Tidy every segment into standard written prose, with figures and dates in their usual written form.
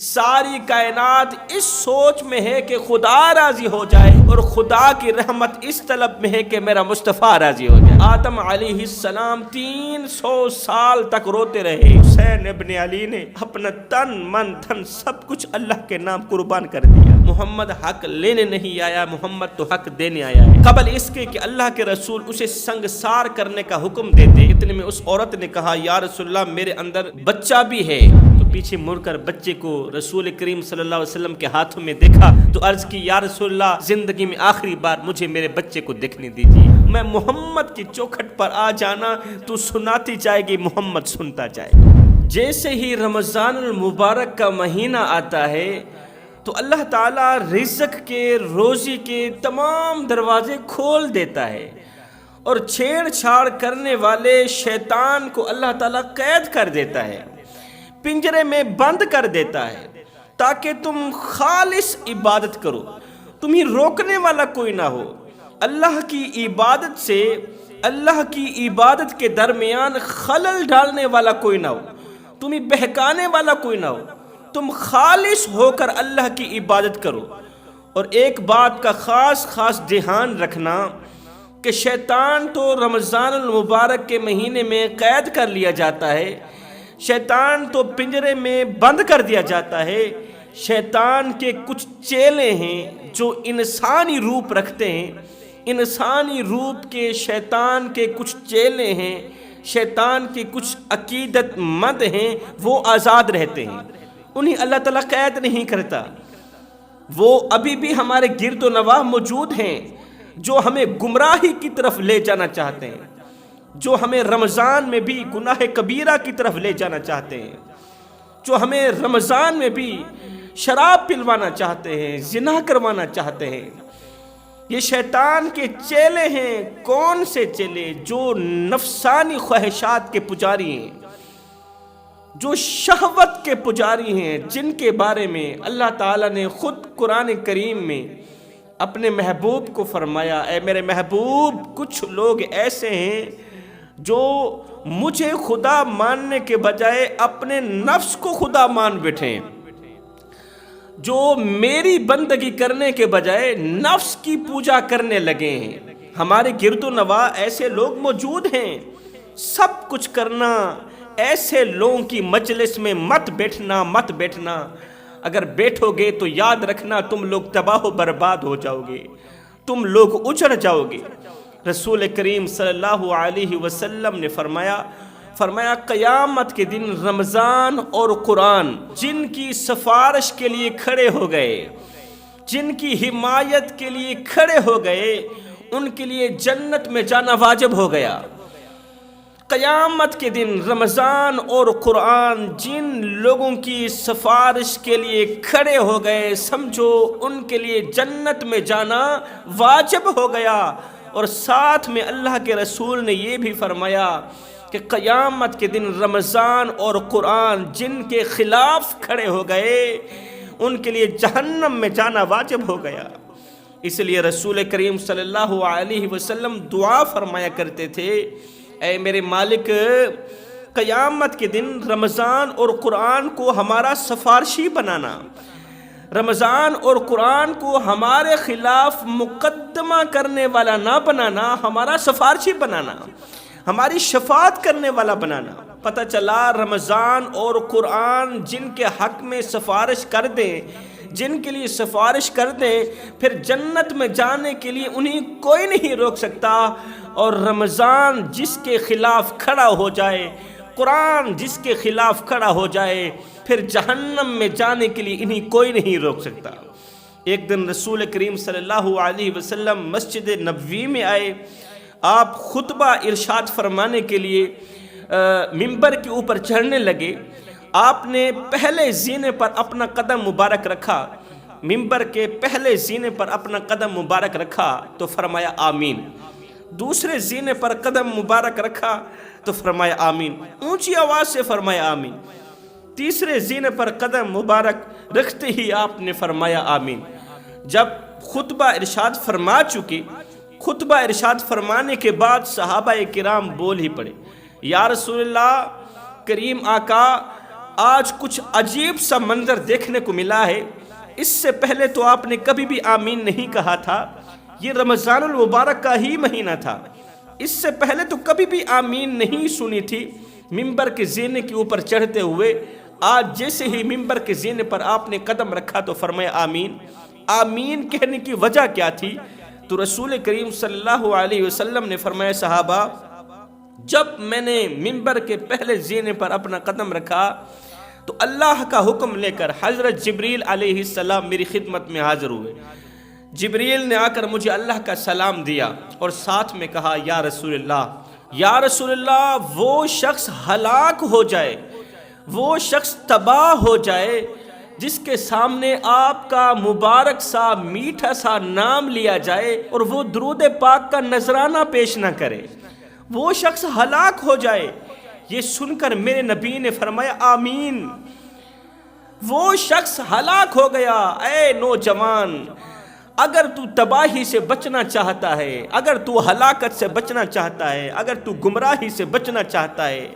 ساری کائنات اس سوچ میں ہے کہ خدا راضی ہو جائے، اور خدا کی رحمت اس طلب میں ہے کہ میرا مصطفیٰ راضی ہو جائے۔ آدم علیہ السلام 300 سال تک روتے رہے، حسین ابن علی نے اپنا تن من دھن سب کچھ اللہ کے نام قربان کر دیا۔ محمد حق لینے نہیں آیا، محمد تو حق دینے آیا ہے۔ قبل اس کے کہ اللہ کے رسول اسے سنگسار کرنے کا حکم دیتے، اتنے میں اس عورت نے کہا یا رسول اللہ میرے اندر بچہ بھی ہے۔ تو پیچھے مڑ کر بچے کو رسول کریم صلی اللہ علیہ وسلم کے ہاتھوں میں دیکھا تو عرض کی یا رسول اللہ زندگی میں آخری بار مجھے میرے بچے کو دیکھنے دیجیے، میں محمد کی چوکھٹ پر آ جانا، تو سناتی جائے گی محمد سنتا جائے گا۔ جیسے ہی رمضان المبارک کا مہینہ آتا ہے تو اللہ تعالیٰ رزق کے، روزی کے تمام دروازے کھول دیتا ہے، اور چھیڑ چھاڑ کرنے والے شیطان کو اللہ تعالیٰ قید کر دیتا ہے، پنجرے میں بند کر دیتا ہے، تاکہ تم خالص عبادت کرو، تمہیں روکنے والا کوئی نہ ہو، اللہ کی عبادت سے اللہ کی عبادت کے درمیان خلل ڈالنے والا کوئی نہ ہو، تمہیں بہکانے والا کوئی نہ ہو، تم خالص ہو کر اللہ کی عبادت کرو۔ اور ایک بات کا خاص دھیان رکھنا کہ شیطان تو رمضان المبارک کے مہینے میں قید کر لیا جاتا ہے، شیطان تو پنجرے میں بند کر دیا جاتا ہے، شیطان کے کچھ چیلے ہیں جو انسانی روپ رکھتے ہیں، انسانی روپ کے شیطان کے کچھ چیلے ہیں، شیطان کے کچھ عقیدت مند ہیں، وہ آزاد رہتے ہیں، انہیں اللہ تعالیٰ قید نہیں کرتا، وہ ابھی بھی ہمارے گرد و نواح موجود ہیں جو ہمیں گمراہی کی طرف لے جانا چاہتے ہیں، جو ہمیں رمضان میں بھی گناہ کبیرہ کی طرف لے جانا چاہتے ہیں، جو ہمیں رمضان میں بھی شراب پلوانا چاہتے ہیں، زنا کروانا چاہتے ہیں۔ یہ شیطان کے چیلے ہیں۔ کون سے چیلے؟ جو نفسانی خواہشات کے پجاری ہیں، جو شہوت کے پجاری ہیں، جن کے بارے میں اللہ تعالیٰ نے خود قرآن کریم میں اپنے محبوب کو فرمایا، اے میرے محبوب کچھ لوگ ایسے ہیں جو مجھے خدا ماننے کے بجائے اپنے نفس کو خدا مان بیٹھے، جو میری بندگی کرنے کے بجائے نفس کی پوجا کرنے لگے ہیں۔ ہمارے گرد و نواح ایسے لوگ موجود ہیں۔ سب کچھ کرنا، ایسے لوگوں کی مجلس میں مت بیٹھنا، اگر بیٹھو گے تو یاد رکھنا تم لوگ تباہ و برباد ہو جاؤ گے، تم لوگ اجڑ جاؤ گے۔ رسول کریم صلی اللہ علیہ وسلم نے فرمایا قیامت کے دن رمضان اور قرآن جن کی سفارش کے لیے کھڑے ہو گئے، جن کی حمایت کے لیے کھڑے ہو گئے، ان کے لیے جنت میں جانا واجب ہو گیا۔ قیامت کے دن رمضان اور قرآن جن لوگوں کی سفارش کے لیے کھڑے ہو گئے، سمجھو ان کے لیے جنت میں جانا واجب ہو گیا۔ اور ساتھ میں اللہ کے رسول نے یہ بھی فرمایا کہ قیامت کے دن رمضان اور قرآن جن کے خلاف کھڑے ہو گئے، ان کے لیے جہنم میں جانا واجب ہو گیا۔ اس لیے رسول کریم صلی اللہ علیہ وسلم دعا فرمایا کرتے تھے، اے میرے مالک قیامت کے دن رمضان اور قرآن کو ہمارا سفارشی بنانا، رمضان اور قرآن کو ہمارے خلاف مقدمہ کرنے والا نہ بنانا، ہمارا سفارشی بنانا، ہماری شفاعت کرنے والا بنانا۔ پتہ چلا رمضان اور قرآن جن کے حق میں سفارش کر دیں، جن کے لیے سفارش کر دیں، پھر جنت میں جانے کے لیے انہیں کوئی نہیں روک سکتا، اور رمضان جس کے خلاف کھڑا ہو جائے، قرآن جس کے خلاف کھڑا ہو جائے، پھر جہنم میں جانے کے لیے انہیں کوئی نہیں روک سکتا۔ ایک دن رسول کریم صلی اللہ علیہ وسلم مسجد نبوی میں آئے، آپ خطبہ ارشاد فرمانے کے لیے ممبر کے اوپر چڑھنے لگے۔ آپ نے پہلے زینے پر اپنا قدم مبارک رکھا، ممبر کے پہلے زینے پر اپنا قدم مبارک رکھا تو فرمایا آمین، دوسرے زینے پر قدم مبارک رکھا تو فرمایا آمین، اونچی آواز سے فرمایا آمین، تیسرے زینے پر قدم مبارک رکھتے ہی آپ نے فرمایا آمین۔ جب خطبہ ارشاد فرما چکے، خطبہ ارشاد فرمانے کے بعد صحابہ کرام بول ہی پڑے، یا رسول اللہ کریم آقا آج کچھ عجیب سا منظر دیکھنے کو ملا ہے۔ اس سے پہلے تو آپ نے کبھی بھی آمین نہیں کہا تھا، یہ رمضان المبارک کا ہی مہینہ تھا، اس سے پہلے تو کبھی بھی آمین نہیں سنی تھی۔ ممبر کے زینے کے اوپر چڑھتے ہوئے آج جیسے ہی ممبر کے زینے پر آپ نے قدم رکھا تو فرمایا آمین۔ آمین کہنے کی وجہ کیا تھی؟ تو رسول کریم صلی اللہ علیہ وسلم نے فرمایا صحابہ، جب میں نے ممبر کے پہلے زینے پر اپنا قدم رکھا تو اللہ کا حکم لے کر حضرت جبریل علیہ السلام میری خدمت میں حاضر ہوئے۔ جبریل نے آ کر مجھے اللہ کا سلام دیا اور ساتھ میں کہا یا رسول اللہ، وہ شخص ہلاک ہو جائے، وہ شخص تباہ ہو جائے جس کے سامنے آپ کا مبارک سا میٹھا سا نام لیا جائے اور وہ درود پاک کا نذرانہ پیش نہ کرے، وہ شخص ہلاک ہو جائے۔ یہ سن کر میرے نبی نے فرمایا آمین۔ وہ شخص ہلاک ہو گیا۔ اے نوجوان، اگر تو تباہی سے بچنا چاہتا ہے، اگر تو ہلاکت سے بچنا چاہتا ہے، اگر تو گمراہی سے بچنا چاہتا ہے،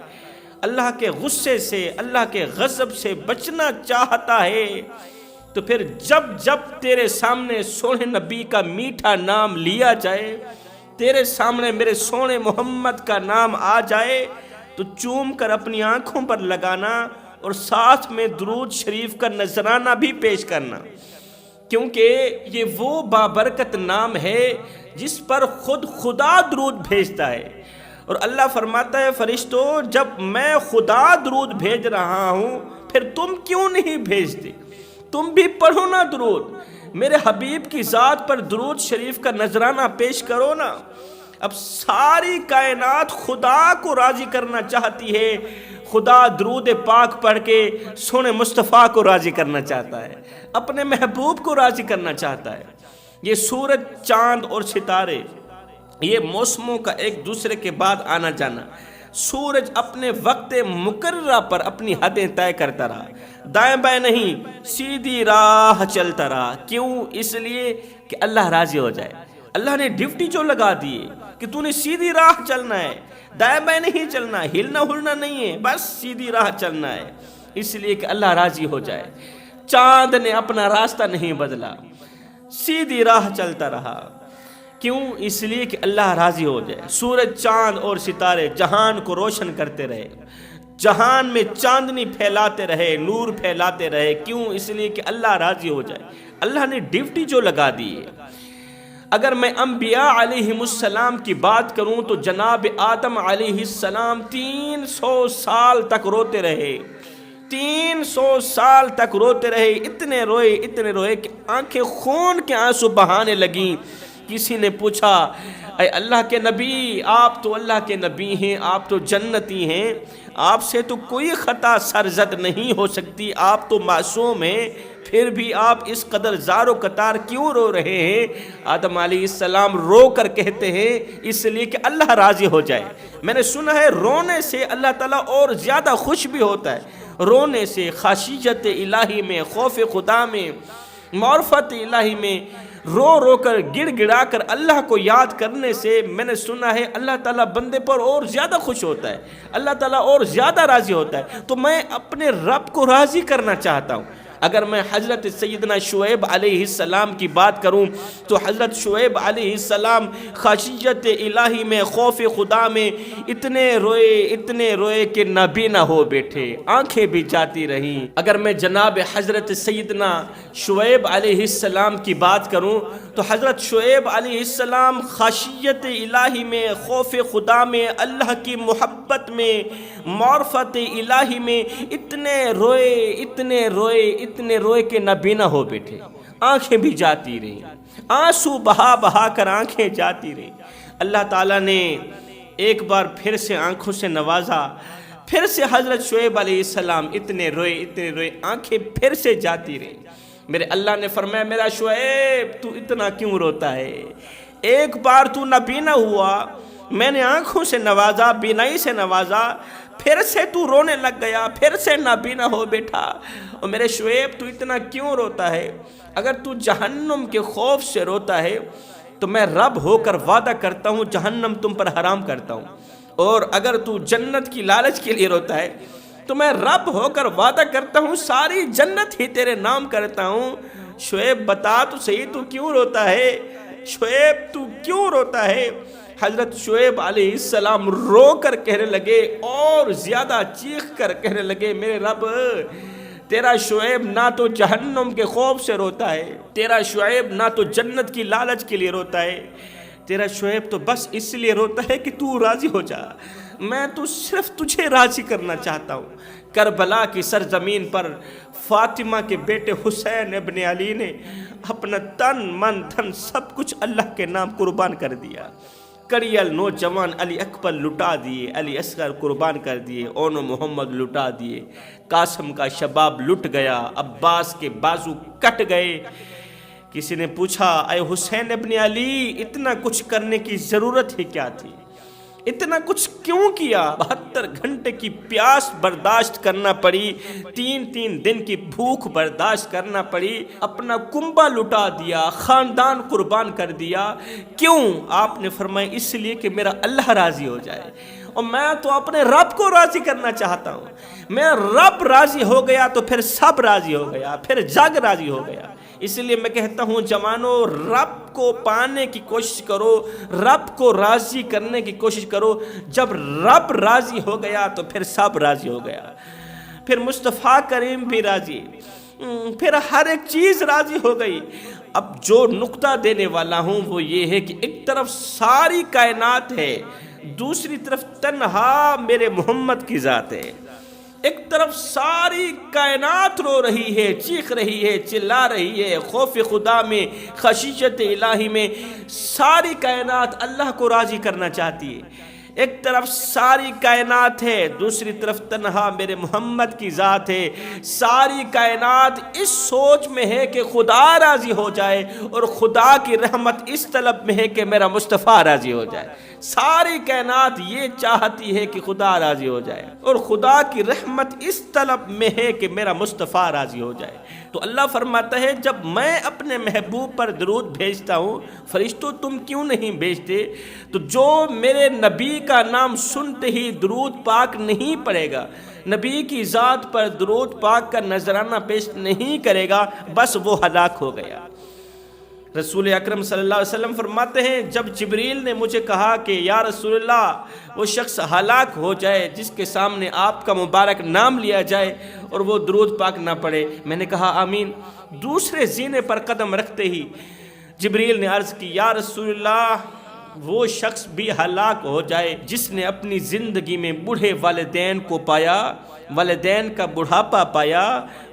اللہ کے غصے سے، اللہ کے غضب سے بچنا چاہتا ہے، تو پھر جب تیرے سامنے سونے نبی کا میٹھا نام لیا جائے، تیرے سامنے میرے سونے محمد کا نام آ جائے، تو چوم کر اپنی آنکھوں پر لگانا اور ساتھ میں درود شریف کا نذرانہ بھی پیش کرنا، کیونکہ یہ وہ بابرکت نام ہے جس پر خود خدا درود بھیجتا ہے۔ اور اللہ فرماتا ہے فرشتوں، جب میں خدا درود بھیج رہا ہوں پھر تم کیوں نہیں بھیجتے؟ تم بھی پڑھو نا درود، میرے حبیب کی ذات پر درود شریف کا نذرانہ پیش کرو نا۔ اب ساری کائنات خدا کو راضی کرنا چاہتی ہے، خدا درود پاک پڑھ کے سونے مصطفیٰ کو راضی کرنا چاہتا ہے، اپنے محبوب کو راضی کرنا چاہتا ہے۔ یہ سورج، چاند اور ستارے، یہ موسموں کا ایک دوسرے کے بعد آنا جانا۔ سورج اپنے وقت مقررہ پر اپنی حدیں طے کرتا رہا، دائیں بائیں نہیں، سیدھی راہ چلتا رہا۔ کیوں؟ اس لیے کہ اللہ راضی ہو جائے۔ اللہ نے ڈیوٹی جو لگا دی کہ تو نے سیدھی راہ چلنا ہے، دائیں بائیں نہیں چلنا، ہلنا ہلنا نہیں ہے، بس سیدھی راہ چلنا ہے، اس لیے کہ اللہ راضی ہو جائے۔ چاند نے اپنا راستہ نہیں بدلا، سیدھی راہ چلتا رہا۔ کیوں؟ اس لیے کہ اللہ راضی ہو جائے۔ سورج، چاند اور ستارے جہان کو روشن کرتے رہے، جہان میں چاندنی پھیلاتے رہے، نور پھیلاتے رہے۔ کیوں؟ اس لیے کہ اللہ راضی ہو جائے۔ اللہ نے ڈیوٹی جو لگا دی ہے۔ اگر میں انبیاء علیہم السلام کی بات کروں تو جناب آدم علیہ السلام 300 سال تک روتے رہے، 300 سال تک روتے رہے، اتنے روئے کہ آنکھیں خون کے آنسو بہانے لگیں۔ کسی نے پوچھا اے اللہ کے نبی، آپ تو اللہ کے نبی ہیں، آپ تو جنتی ہیں، آپ سے تو کوئی خطا سرزد نہیں ہو سکتی، آپ تو معصوم ہیں، پھر بھی آپ اس قدر زار و قطار کیوں رو رہے ہیں؟ آدم علیہ السلام رو کر کہتے ہیں اس لیے کہ اللہ راضی ہو جائے۔ میں نے سنا ہے رونے سے اللہ تعالیٰ اور زیادہ خوش بھی ہوتا ہے، رونے سے، خشیت الہی میں، خوف خدا میں، معرفت الہی میں رو کر گڑ گڑا کر اللہ کو یاد کرنے سے میں نے سنا ہے اللہ تعالیٰ بندے پر اور زیادہ خوش ہوتا ہے، اللہ تعالیٰ اور زیادہ راضی ہوتا ہے۔ تو میں اپنے رب کو راضی کرنا چاہتا ہوں۔ اگر میں حضرت سیدنا شعیب علیہ السلام کی بات کروں تو حضرت شعیب علیہ السلام خشیت الہی میں، خوف خدا میں اتنے روئے کہ نبی نہ ہو بیٹھے، آنکھیں بھی جاتی رہیں۔ اگر میں جناب حضرت سیدنا شعیب علیہ السلام کی بات کروں تو حضرت شعیب علیہ السلام خشیت الہی میں، خوف خدا میں، اللہ کی محبت میں، معرفت الہی میں اتنے روئے کہ نبی نہ ہو بیٹھے، آنکھیں بھی جاتی رہیں، آنسو بہا کر آنکھیں جاتی رہیں۔ اللہ تعالیٰ نے ایک بار پھر سے آنکھوں سے نوازا، پھر سے حضرت شعیب علیہ السلام اتنے روئے، آنکھیں پھر سے جاتی رہیں۔ میرے اللہ نے فرمایا میرا شعیب تو اتنا کیوں روتا ہے؟ ایک بار تو نبی نہ ہوا، میں نے آنکھوں سے نوازا، بینائی سے نوازا، پھر سے تو رونے لگ گیا، پھر سے نبی نہ ہو بیٹھا۔ اور میرے شعیب تو اتنا کیوں روتا ہے؟ اگر تو جہنم کے خوف سے روتا ہے تو میں رب ہو کر وعدہ کرتا ہوں جہنم تم پر حرام کرتا ہوں، اور اگر تو جنت کی لالچ کے لیے روتا ہے تو میں رب ہو کر وعدہ کرتا ہوں ساری جنت ہی تیرے نام کرتا ہوں۔ شعیب بتا تو صحیح تو کیوں روتا ہے؟ شعیب تو کیوں روتا ہے؟ حضرت شعیب علیہ السلام رو کر کہنے لگے اور زیادہ چیخ کر کہنے لگے، میرے رب تیرا شعیب نہ تو جہنم کے خوف سے روتا ہے، تیرا شعیب نہ تو جنت کی لالچ کے لیے روتا ہے، تیرا شعیب تو بس اس لیے روتا ہے کہ تو راضی ہو جا۔ میں تو صرف تجھے راضی کرنا چاہتا ہوں۔ کربلا کی سرزمین پر فاطمہ کے بیٹے حسین ابن علی نے اپنا تن من دھن سب کچھ اللہ کے نام قربان کر دیا۔ کڑیل نوجوان علی اکبر لٹا دیے، علی اصغر قربان کر دیے، اونو محمد لٹا دیے، قاسم کا شباب لٹ گیا، عباس کے بازو کٹ گئے۔ کسی نے پوچھا، اے حسین ابن علی اتنا کچھ کرنے کی ضرورت ہی کیا تھی؟ اتنا کچھ کیوں کیا؟ 72 گھنٹے کی پیاس برداشت کرنا پڑی، 3 دن کی بھوک برداشت کرنا پڑی، اپنا کنبہ لٹا دیا، خاندان قربان کر دیا۔ کیوں؟ آپ نے فرمایا اس لیے کہ میرا اللہ راضی ہو جائے، اور میں تو اپنے رب کو راضی کرنا چاہتا ہوں۔ میں رب راضی ہو گیا تو پھر سب راضی ہو گیا، پھر جگ راضی ہو گیا۔ اس لیے میں کہتا ہوں جوانو، رب کو پانے کی کوشش کرو، رب کو راضی کرنے کی کوشش کرو۔ جب رب راضی ہو گیا تو پھر سب راضی ہو گیا، پھر مصطفیٰ کریم بھی راضی، پھر ہر ایک چیز راضی ہو گئی۔ اب جو نقطہ دینے والا ہوں وہ یہ ہے کہ ایک طرف ساری کائنات ہے، دوسری طرف تنہا میرے محمد کی ذات ہے۔ ایک طرف ساری کائنات رو رہی ہے، چیخ رہی ہے، چلا رہی ہے، خوف خدا میں، خشیت الہی میں ساری کائنات اللہ کو راضی کرنا چاہتی ہے۔ ایک طرف ساری کائنات ہے، دوسری طرف تنہا میرے محمد کی ذات ہے۔ ساری کائنات اس سوچ میں ہے کہ خدا راضی ہو جائے، اور خدا کی رحمت اس طلب میں ہے کہ میرا مصطفیٰ راضی ہو جائے۔ ساری کائنات یہ چاہتی ہے کہ خدا راضی ہو جائے، اور خدا کی رحمت اس طلب میں ہے کہ میرا مصطفیٰ راضی ہو جائے۔ تو اللہ فرماتا ہے جب میں اپنے محبوب پر درود بھیجتا ہوں، فرشتوں تم کیوں نہیں بھیجتے؟ تو جو میرے نبی کا نام سنتے ہی درود پاک نہیں پڑے گا، نبی کی ذات پر درود پاک کا نذرانہ پیش نہیں کرے گا، بس وہ ہلاک ہو گیا۔ رسول اکرم صلی اللہ علیہ وسلم فرماتے ہیں جب جبریل نے مجھے کہا کہ یا رسول اللہ وہ شخص ہلاک ہو جائے جس کے سامنے آپ کا مبارک نام لیا جائے اور وہ درود پاک نہ پڑھے، میں نے کہا آمین۔ دوسرے زینے پر قدم رکھتے ہی جبریل نے عرض کی یا رسول اللہ وہ شخص بھی ہلاک ہو جائے جس نے اپنی زندگی میں بوڑھے والدین کو پایا، والدین کا بڑھاپا پایا،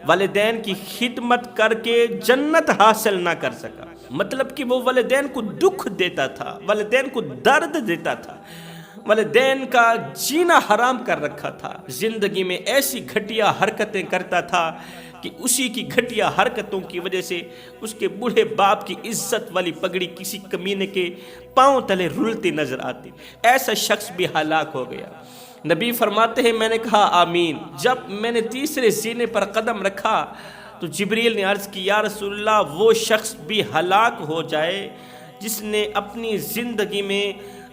والدین کی خدمت کر کے جنت حاصل نہ کر سکا۔ مطلب کہ وہ والدین کو دکھ دیتا تھا، والدین کو درد دیتا تھا، والدین کا جینا حرام کر رکھا تھا، زندگی میں ایسی گھٹیا حرکتیں کرتا تھا کہ اسی کی گھٹیا حرکتوں کی وجہ سے اس کے بوڑھے باپ کی عزت والی پگڑی کسی کمینے کے پاؤں تلے رلتی نظر آتی۔ ایسا شخص بھی ہلاک ہو گیا۔ نبی فرماتے ہیں میں نے کہا آمین۔ جب میں نے تیسرے زینے پر قدم رکھا تو جبریل نے عرض کی یا رسول اللہ وہ شخص بھی ہلاک ہو جائے جس نے اپنی زندگی میں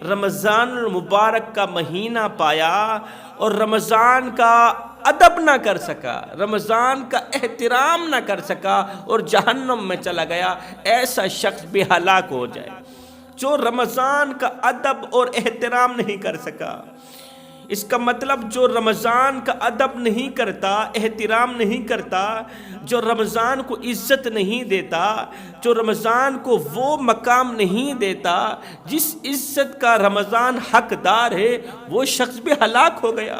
رمضان المبارک کا مہینہ پایا اور رمضان کا ادب نہ کر سکا، رمضان کا احترام نہ کر سکا اور جہنم میں چلا گیا، ایسا شخص بھی ہلاک ہو جائے۔ جو رمضان کا ادب اور احترام نہیں کر سکا، اس کا مطلب جو رمضان کا ادب نہیں کرتا، احترام نہیں کرتا، جو رمضان کو عزت نہیں دیتا، جو رمضان کو وہ مقام نہیں دیتا جس عزت کا رمضان حقدار ہے، وہ شخص بھی ہلاک ہو گیا۔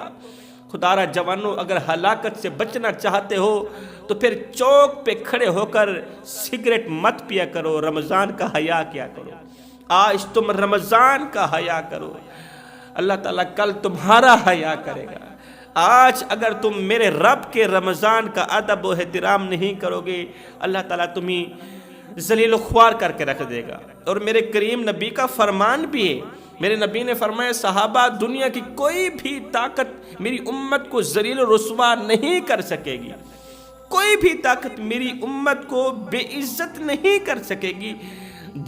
خدا را جوانوں اگر ہلاکت سے بچنا چاہتے ہو تو پھر چوک پہ کھڑے ہو کر سگریٹ مت پیا کرو، رمضان کا حیا کیا کرو۔ آج تم رمضان کا حیا کرو، اللہ تعالیٰ کل تمہارا حیا کرے گا۔ آج اگر تم میرے رب کے رمضان کا ادب و احترام نہیں کرو گے، اللہ تعالیٰ تمہیں ذلیل و خوار کر کے رکھ دے گا۔ اور میرے کریم نبی کا فرمان بھی ہے، میرے نبی نے فرمایا صحابہ دنیا کی کوئی بھی طاقت میری امت کو ذلیل و رسوا نہیں کر سکے گی، کوئی بھی طاقت میری امت کو بے عزت نہیں کر سکے گی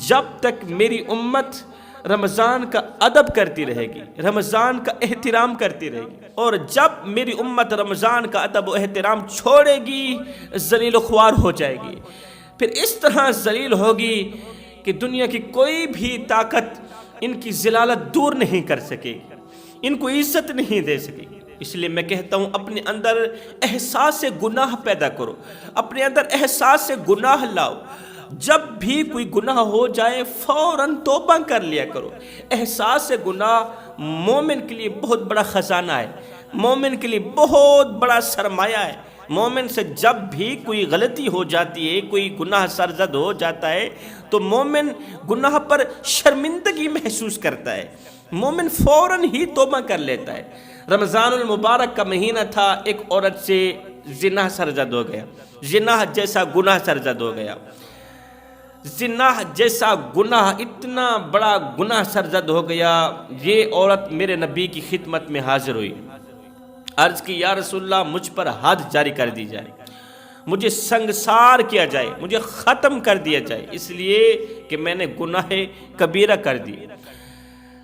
جب تک میری امت رمضان کا ادب کرتی رہے گی، رمضان کا احترام کرتی رہے گی، اور جب میری امت رمضان کا ادب و احترام چھوڑے گی ذلیل و خوار ہو جائے گی، پھر اس طرح ذلیل ہوگی کہ دنیا کی کوئی بھی طاقت ان کی ذلالت دور نہیں کر سکے گی، ان کو عزت نہیں دے سکے گی۔ اس لیے میں کہتا ہوں اپنے اندر احساس گناہ پیدا کرو، اپنے اندر احساس گناہ لاؤ، جب بھی کوئی گناہ ہو جائے فوراً توبہ کر لیا کرو۔ احساس گناہ مومن کے لیے بہت بڑا خزانہ ہے، مومن کے لیے بہت بڑا سرمایہ ہے۔ مومن سے جب بھی کوئی غلطی ہو جاتی ہے، کوئی گناہ سرزد ہو جاتا ہے، تو مومن گناہ پر شرمندگی محسوس کرتا ہے، مومن فوراً ہی توبہ کر لیتا ہے۔ رمضان المبارک کا مہینہ تھا، ایک عورت سے زنا سرزد ہو گیا، زنا جیسا گناہ سرزد ہو گیا، زنا جیسا گناہ، اتنا بڑا گناہ سرزد ہو گیا۔ یہ عورت میرے نبی کی خدمت میں حاضر ہوئی، عرض کی یا رسول اللہ مجھ پر حد جاری کر دی جائے، مجھے سنگسار کیا جائے، مجھے ختم کر دیا جائے، اس لیے کہ میں نے گناہ کبیرہ کر دی،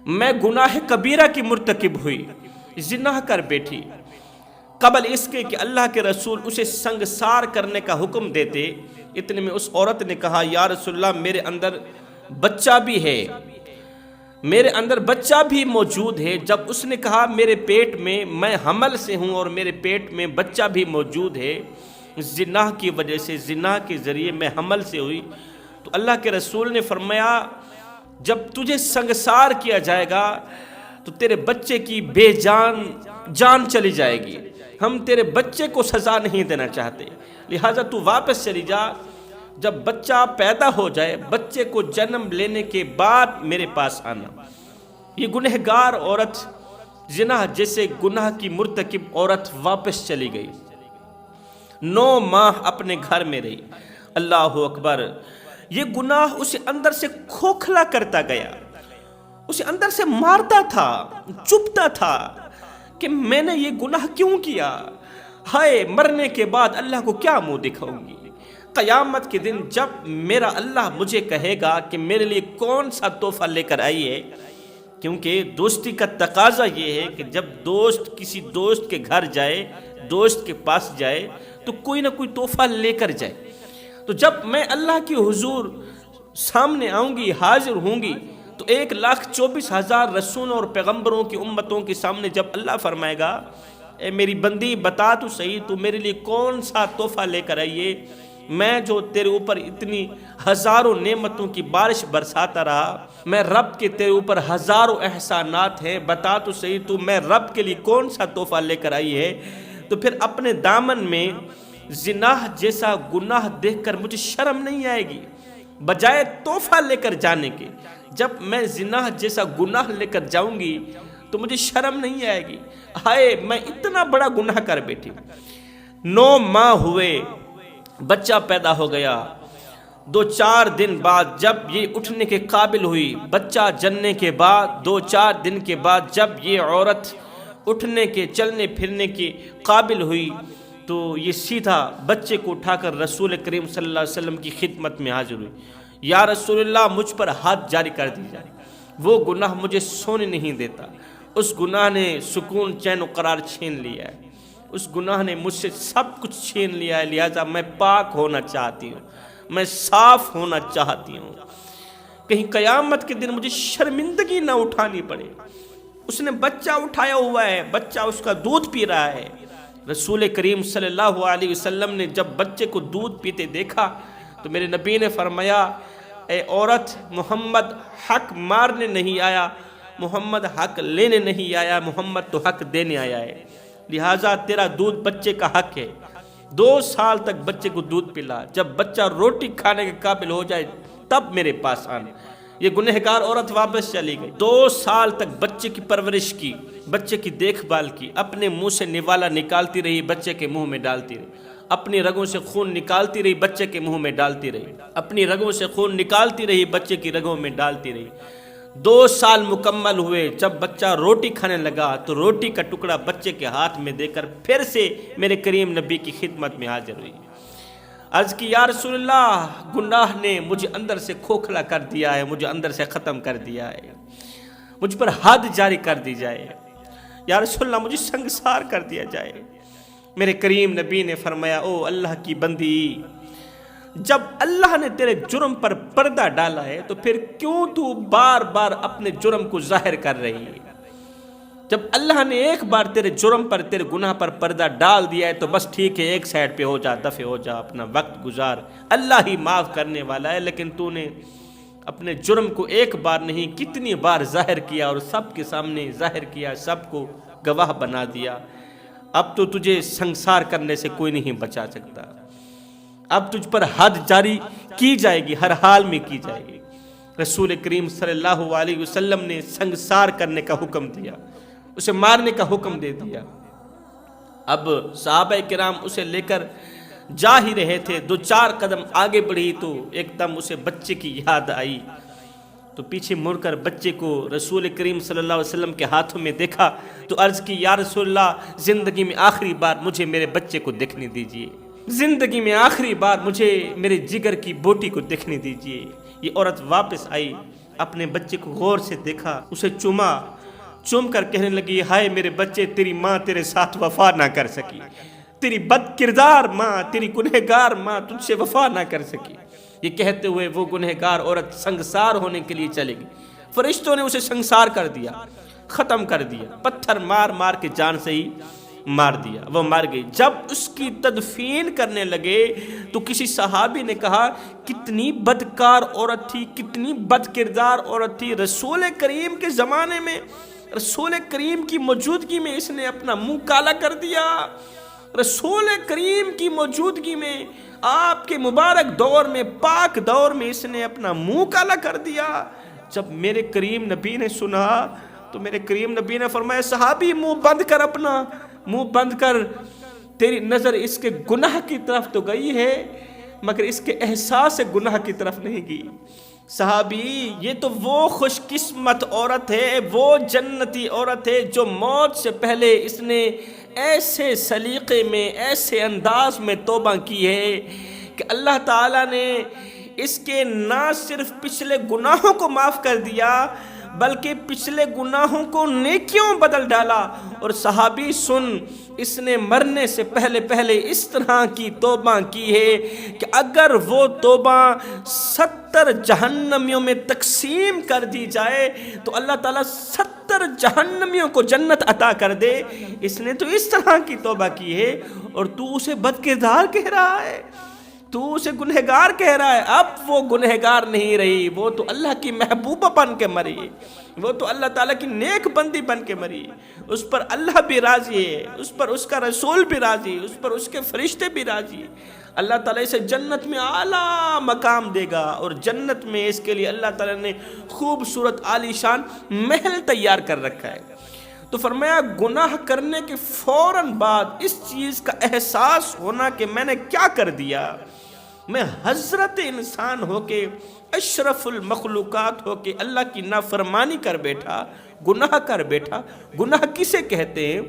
میں گناہ کبیرہ کی مرتکب ہوئی، زنا کر بیٹھی۔ قبل اس کے کہ اللہ کے رسول اسے سنگسار کرنے کا حکم دیتے، اتنے میں اس عورت نے کہا یا رسول اللہ میرے اندر بچہ بھی ہے، میرے اندر بچہ بھی موجود ہے۔ جب اس نے کہا میرے پیٹ میں حمل سے ہوں اور میرے پیٹ میں بچہ بھی موجود ہے، زنا کی وجہ سے، زنا کے ذریعے میں حمل سے ہوئی، تو اللہ کے رسول نے فرمایا جب تجھے سنگسار کیا جائے گا تو تیرے بچے کی بے جان چلی جائے گی، ہم تیرے بچے کو سزا نہیں دینا چاہتے، لہٰذا تو واپس چلی جا، جب بچہ پیدا ہو جائے بچے کو جنم لینے کے بعد میرے پاس آنا۔ یہ گنہگار عورت، زنا جیسے گناہ کی مرتکب عورت واپس چلی گئی، 9 ماہ اپنے گھر میں رہی۔ اللہ اکبر! یہ گناہ اسے اندر سے کھوکھلا کرتا گیا، اسے اندر سے مارتا تھا، چپتا تھا کہ میں نے یہ گناہ کیوں کیا، ہائے مرنے کے بعد اللہ کو کیا منہ دکھاؤں گی، قیامت کے دن جب میرا اللہ مجھے کہے گا کہ میرے لیے کون سا تحفہ لے کر آئی ہے، کیونکہ دوستی کا تقاضا یہ ہے کہ جب دوست کسی دوست کے گھر جائے، دوست کے پاس جائے تو کوئی نہ کوئی تحفہ لے کر جائے، تو جب میں اللہ کی حضور سامنے آؤں گی، حاضر ہوں گی، تو 1,24,000 رسولوں اور پیغمبروں کی امتوں کے سامنے جب اللہ فرمائے گا اے میری بندی بتا تو صحیح تو میرے لیے کون سا تحفہ لے کر آئیے، میں جو تیرے اوپر اتنی ہزاروں نعمتوں کی بارش برساتا رہا، میں رب کے تیرے اوپر ہزاروں احسانات ہیں، بتا تو صحیح تو میں رب کے لیے کون سا تحفہ لے کر آئی ہے۔ تو پھر اپنے دامن میں زنا جیسا گناہ دیکھ کر مجھے شرم نہیں آئے گی، بجائے تحفہ لے کر جانے کے جب میں زنا جیسا گناہ لے کر جاؤں گی تو مجھے شرم نہیں آئے گی، ہائے میں اتنا بڑا گناہ کر بیٹھی۔ 9 ماہ ہوئے، بچہ پیدا ہو گیا، 2-4 دن بعد جب یہ اٹھنے کے قابل ہوئی، بچہ جننے کے بعد 2-4 دن کے بعد جب یہ عورت اٹھنے کے چلنے پھرنے کے قابل ہوئی تو یہ سیدھا بچے کو اٹھا کر رسول کریم صلی اللہ علیہ وسلم کی خدمت میں حاضر ہوئی، یا رسول اللہ مجھ پر حد جاری کر دی جائے، وہ گناہ مجھے سونے نہیں دیتا، اس گناہ نے سکون چین و قرار چھین لیا ہے، اس گناہ نے مجھ سے سب کچھ چھین لیا ہے، لہٰذا میں پاک ہونا چاہتی ہوں، میں صاف ہونا چاہتی ہوں، کہیں قیامت کے دن مجھے شرمندگی نہ اٹھانی پڑے۔ اس نے بچہ اٹھایا ہوا ہے، بچہ اس کا دودھ پی رہا ہے، رسول کریم صلی اللہ علیہ وسلم نے جب بچے کو دودھ پیتے دیکھا تو میرے نبی نے فرمایا اے عورت، محمد حق مارنے نہیں آیا، محمد حق لینے نہیں آیا، محمد تو حق دینے آیا ہے، لہٰذا تیرا دودھ بچے کا حق ہے، 2 سال تک بچے کو دودھ پلا، جب بچہ روٹی کھانے کے قابل ہو جائے تب میرے پاس آنا۔ یہ گنہگار عورت واپس چلی گئی، 2 سال تک بچے کی پرورش کی، بچے کی دیکھ بھال کی، اپنے منہ سے نوالا نکالتی رہی، بچے کے منہ میں ڈالتی رہی، اپنی رگوں سے خون نکالتی رہی، بچے کے منہ میں ڈالتی رہی، اپنی رگوں سے خون نکالتی رہی، بچے کی رگوں میں ڈالتی رہی۔ 2 سال مکمل ہوئے، جب بچہ روٹی کھانے لگا تو روٹی کا ٹکڑا بچے کے ہاتھ میں دے کر پھر سے میرے کریم نبی کی خدمت میں حاضر ہوئی۔ عرض کی یا رسول اللہ گناہ نے مجھے اندر سے کھوکھلا کر دیا ہے، مجھے اندر سے ختم کر دیا ہے، مجھ پر حد جاری کر دی جائے، یا رسول اللہ مجھے سنگسار کر دیا جائے۔ میرے کریم نبی نے فرمایا او اللہ کی بندی، جب اللہ نے تیرے جرم پر پردہ ڈالا ہے تو پھر کیوں تو بار بار اپنے جرم کو ظاہر کر رہی ہے؟ جب اللہ نے ایک بار تیرے جرم پر، تیرے گناہ پر پردہ ڈال دیا ہے تو بس ٹھیک ہے، ایک سائڈ پہ ہو جا، دفع ہو جا، اپنا وقت گزار، اللہ ہی معاف کرنے والا ہے۔ لیکن تو نے اپنے جرم کو ایک بار نہیں کتنی بار ظاہر کیا اور سب کے سامنے ظاہر کیا، سب کو گواہ بنا دیا۔ اب تو تجھے سنسار کرنے سے کوئی نہیں بچا سکتا، اب تجھ پر حد جاری کی جائے گی، ہر حال میں کی جائے گی۔ رسول کریم صلی اللہ علیہ وسلم نے سنسار کرنے کا حکم دیا، اسے مارنے کا حکم دے دیا۔ اب صحابہ کرام اسے لے کر جا ہی رہے تھے، 2-4 قدم آگے بڑھی تو ایک دم اسے بچے کی یاد آئی، تو پیچھے مڑ کر بچے کو رسول کریم صلی اللہ علیہ وسلم کے ہاتھوں میں دیکھا تو عرض کی یا رسول اللہ زندگی میں آخری بار مجھے میرے بچے کو دیکھنے دیجئے، زندگی میں آخری بار مجھے میرے جگر کی بوٹی کو دیکھنے دیجئے۔ یہ عورت واپس آئی، اپنے بچے کو غور سے دیکھا، اسے چوم کر کہنے لگی ہائے میرے بچے، تیری ماں تیرے ساتھ وفا نہ کر سکی، تیری بد کردار ماں، تیری گنہگار ماں تجھ سے وفا نہ کر سکی۔ یہ کہتے ہوئے وہ گنہگار عورت سنگسار ہونے کے لیے چلے گی، فرشتوں نے اسے سنگسار کر دیا، ختم کر دیا، پتھر مار مار کے جان سے ہی مار دیا، وہ مر گئی۔ جب اس کی تدفین کرنے لگے تو کسی صحابی نے کہا کتنی بدکار عورت تھی، کتنی بد کردار عورت تھی، رسول کریم کے زمانے میں، رسول کریم کی موجودگی میں اس نے اپنا منہ کالا کر دیا، رسول کریم کی موجودگی میں، آپ کے مبارک دور میں، پاک دور میں اس نے اپنا منہ کالا کر دیا۔ جب میرے کریم نبی نے سنا تو میرے کریم نبی نے فرمایا صحابی منہ بند کر، اپنا منہ بند کر، تیری نظر اس کے گناہ کی طرف تو گئی ہے مگر اس کے احساس گناہ کی طرف نہیں گئی۔ صحابی یہ تو وہ خوش قسمت عورت ہے، وہ جنتی عورت ہے جو موت سے پہلے اس نے ایسے سلیقے میں، ایسے انداز میں توبہ کی ہے کہ اللہ تعالیٰ نے اس کے نہ صرف پچھلے گناہوں کو معاف کر دیا بلکہ پچھلے گناہوں کو نیکیوں بدل ڈالا۔ اور صحابی سن، اس نے مرنے سے پہلے اس طرح کی توبہ کی ہے کہ اگر وہ توبہ 70 جہنمیوں میں تقسیم کر دی جائے تو اللہ تعالیٰ 70 جہنمیوں کو جنت عطا کر دے۔ اس نے تو اس طرح کی توبہ کی ہے اور تو اسے بد کردار کہہ رہا ہے، تو اسے گنہگار کہہ رہا ہے۔ اب وہ گنہگار نہیں رہی، وہ تو اللہ کی محبوبہ بن کے مری، وہ تو اللہ تعالیٰ کی نیک بندی بن کے مری، اس پر اللہ بھی راضی ہے، اس پر اس کا رسول بھی راضی ہے، اس پر اس کے فرشتے بھی راضی ہیں۔ اللہ تعالیٰ اسے جنت میں اعلیٰ مقام دے گا، اور جنت میں اس کے لیے اللہ تعالیٰ نے خوبصورت عالی شان محل تیار کر رکھا ہے۔ تو فرمایا گناہ کرنے کے فوراً بعد اس چیز کا احساس ہونا کہ میں نے کیا کر دیا، میں حضرت انسان ہو کے، اشرف المخلوقات ہو کے اللہ کی نافرمانی کر بیٹھا، گناہ کر بیٹھا۔ گناہ کسے کہتے ہیں؟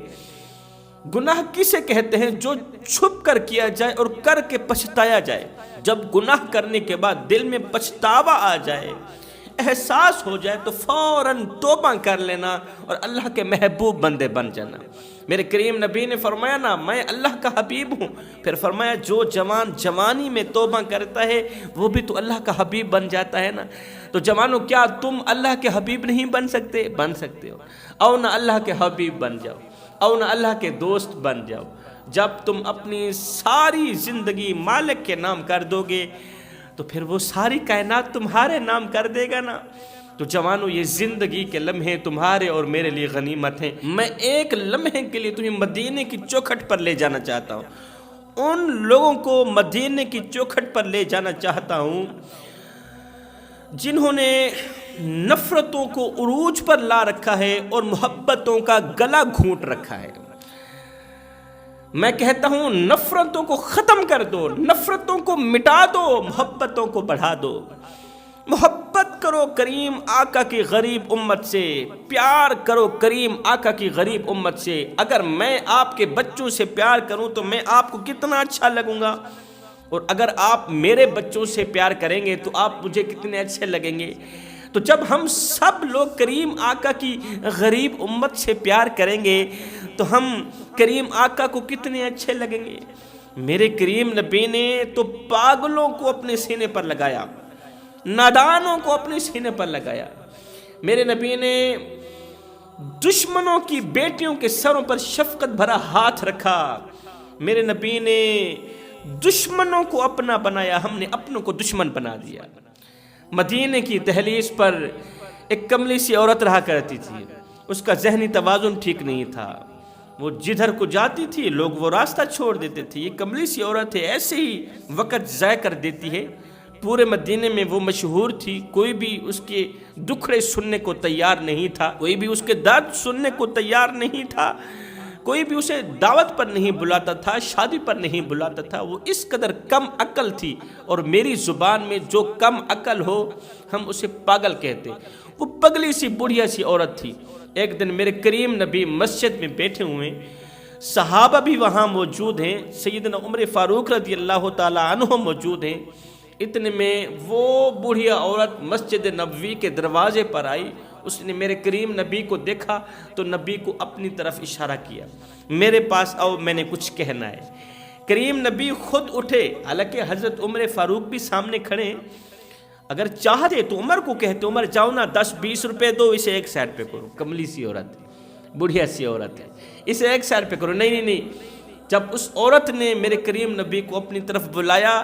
گناہ کسے کہتے ہیں؟ جو چھپ کر کیا جائے اور کر کے پچھتایا جائے۔ جب گناہ کرنے کے بعد دل میں پچھتاوا آ جائے، احساس ہو جائے تو فوراً توبہ کر لینا اور اللہ کے محبوب بندے بن جانا۔ میرے کریم نبی نے فرمایا نا میں اللہ کا حبیب ہوں، پھر فرمایا جو جوان جوانی میں توبہ کرتا ہے وہ بھی تو اللہ کا حبیب بن جاتا ہے نا۔ تو جوانوں کیا تم اللہ کے حبیب نہیں بن سکتے؟ بن سکتے ہو، او نہ اللہ کے حبیب بن جاؤ، او نہ اللہ کے دوست بن جاؤ۔ جب تم اپنی ساری زندگی مالک کے نام کر دو گے تو پھر وہ ساری کائنات تمہارے نام کر دے گا نا۔ تو جوانوں یہ زندگی کے لمحے تمہارے اور میرے لیے غنیمت ہیں۔ میں ایک لمحے کے لیے تمہیں مدینے کی چوکھٹ پر لے جانا چاہتا ہوں، ان لوگوں کو مدینے کی چوکھٹ پر لے جانا چاہتا ہوں جنہوں نے نفرتوں کو عروج پر لا رکھا ہے اور محبتوں کا گلا گھونٹ رکھا ہے۔ میں کہتا ہوں نفرتوں کو ختم کر دو، نفرتوں کو مٹا دو، محبتوں کو بڑھا دو۔ محبت کرو کریم آقا کی غریب امت سے، پیار کرو کریم آقا کی غریب امت سے۔ اگر میں آپ کے بچوں سے پیار کروں تو میں آپ کو کتنا اچھا لگوں گا، اور اگر آپ میرے بچوں سے پیار کریں گے تو آپ مجھے کتنے اچھے لگیں گے۔ تو جب ہم سب لوگ کریم آقا کی غریب امت سے پیار کریں گے تو ہم کریم آقا کو کتنے اچھے لگیں گے۔ میرے کریم نبی نے تو پاگلوں کو اپنے سینے پر لگایا، نادانوں کو اپنے سینے پر لگایا۔ میرے نبی نے دشمنوں کی بیٹیوں کے سروں پر شفقت بھرا ہاتھ رکھا۔ میرے نبی نے دشمنوں کو اپنا بنایا، ہم نے اپنوں کو دشمن بنا دیا۔ مدینے کی دہلیز پر ایک کملی سی عورت رہا کرتی تھی، اس کا ذہنی توازن ٹھیک نہیں تھا، وہ جدھر کو جاتی تھی لوگ وہ راستہ چھوڑ دیتے تھے۔ یہ کملی سی عورت ہے، ایسے ہی وقت ضائع کر دیتی ہے۔ پورے مدینے میں وہ مشہور تھی، کوئی بھی اس کے دکھڑے سننے کو تیار نہیں تھا، کوئی بھی اس کے درد سننے کو تیار نہیں تھا، کوئی بھی اسے دعوت پر نہیں بلاتا تھا، شادی پر نہیں بلاتا تھا۔ وہ اس قدر کم عقل تھی، اور میری زبان میں جو کم عقل ہو ہم اسے پاگل کہتے۔ وہ پگلی سی بڑھیا سی عورت تھی۔ ایک دن میرے کریم نبی مسجد میں بیٹھے ہوئے، صحابہ بھی وہاں موجود ہیں، سیدنا عمر فاروق رضی اللہ تعالی عنہ موجود ہیں۔ اتنے میں وہ بڑھیا عورت مسجد نبوی کے دروازے پر آئی، اس نے میرے کریم نبی کو دیکھا تو نبی کو اپنی طرف اشارہ کیا، میرے پاس آؤ، میں نے کچھ کہنا ہے۔ کریم نبی خود اٹھے، حالانکہ حضرت عمر فاروق بھی سامنے کھڑے ہیں، اگر چاہتے تو عمر کو کہتے، عمر جاؤ نا 10-20 روپے دو، اسے ایک سائڈ پہ کرو، کملی سی عورت ہے، بڑھیا سی عورت ہے، اسے ایک سائڈ پہ کرو۔ نہیں، جب اس عورت نے میرے کریم نبی کو اپنی طرف بلایا،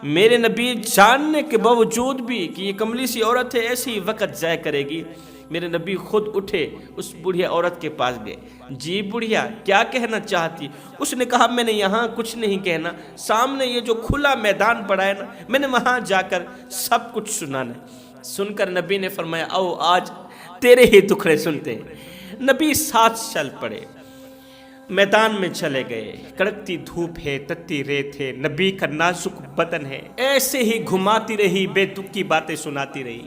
میرے نبی جاننے کے باوجود بھی کہ یہ کملی سی عورت ہے، ایسے ہی وقت ضائع کرے گی، میرے نبی خود اٹھے، اس بڑھیا عورت کے پاس گئے۔ جی بڑھیا، کیا کہنا چاہتی؟ اس نے کہا میں نے یہاں کچھ نہیں کہنا، سامنے یہ جو کھلا میدان پڑا ہے نا، میں نے وہاں جا کر سب کچھ سنانا ہے۔ سن کر نبی نے فرمایا آؤ آج تیرے ہی دکھڑے سنتے ہیں۔ نبی ساتھ چل پڑے، میدان میں چلے گئے، کڑکتی دھوپ ہے، تتی ریت ہے، نبی کا نازک بدن ہے، ایسے ہی گھماتی رہی، بے تک کی باتیں سناتی رہی،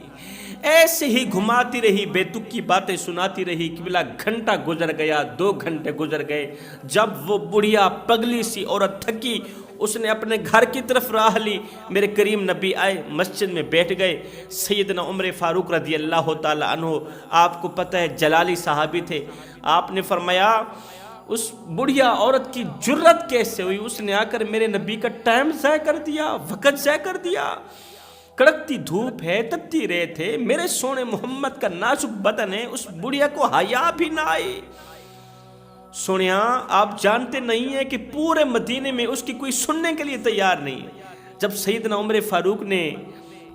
ایسے ہی گھماتی رہی، بے تک کی باتیں سناتی رہی۔ قبلہ گھنٹہ گزر گیا، 2 گھنٹے گزر گئے، جب وہ بڑھیا پگلی سی عورت تھکی، اس نے اپنے گھر کی طرف راہ لی۔ میرے کریم نبی آئے، مسجد میں بیٹھ گئے۔ سیدنا عمر فاروق رضی اللہ تعالی عنہ، آپ کو پتہ ہے جلالی صحابی تھے، آپ نے فرمایا اس بڑھیا عورت کی جرت کیسے ہوئی، اس نے آ کر میرے نبی کا ٹائم ضائع کر دیا، وقت ضائع کر دیا۔ کڑکتی دھوپ ہے، تپتی ریت ہے، میرے سونے محمد کا نازک بدن ہے، اس بڑھیا کو حیا بھی نہ آئی۔ سونیا، آپ جانتے نہیں ہیں کہ پورے مدینے میں اس کی کوئی سننے کے لیے تیار نہیں ہے۔ جب سیدنا عمر فاروق نے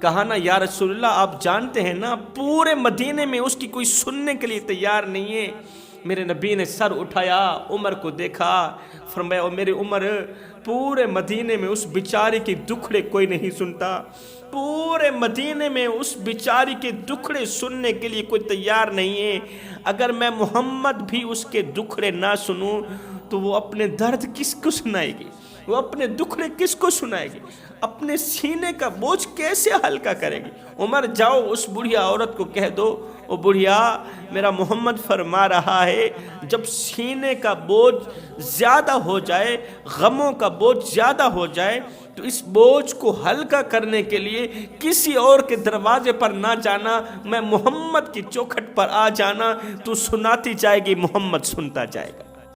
کہا نا یا رسول اللہ، آپ جانتے ہیں نا پورے مدینے میں اس کی کوئی سننے کے لیے تیار نہیں ہے، میرے نبی نے سر اٹھایا، عمر کو دیکھا، فرمایا او میرے عمر، پورے مدینے میں اس بیچاری کے دکھڑے کوئی نہیں سنتا، پورے مدینے میں اس بیچاری کے دکھڑے سننے کے لیے کوئی تیار نہیں ہے۔ اگر میں محمد بھی اس کے دکھڑے نہ سنوں تو وہ اپنے درد کس کو سنائے گی، وہ اپنے دکھڑے کس کو سنائے گی، اپنے سینے کا بوجھ کیسے ہلکا کرے گی۔ عمر جاؤ اس بڑھیا عورت کو کہہ دو، او بڑھیا میرا محمد فرما رہا ہے جب سینے کا بوجھ زیادہ ہو جائے، غموں کا بوجھ زیادہ ہو جائے تو اس بوجھ کو ہلکا کرنے کے لیے کسی اور کے دروازے پر نہ جانا، میں محمد کی چوکھٹ پر آ جانا، تو سناتی جائے گی، محمد سنتا جائے گا۔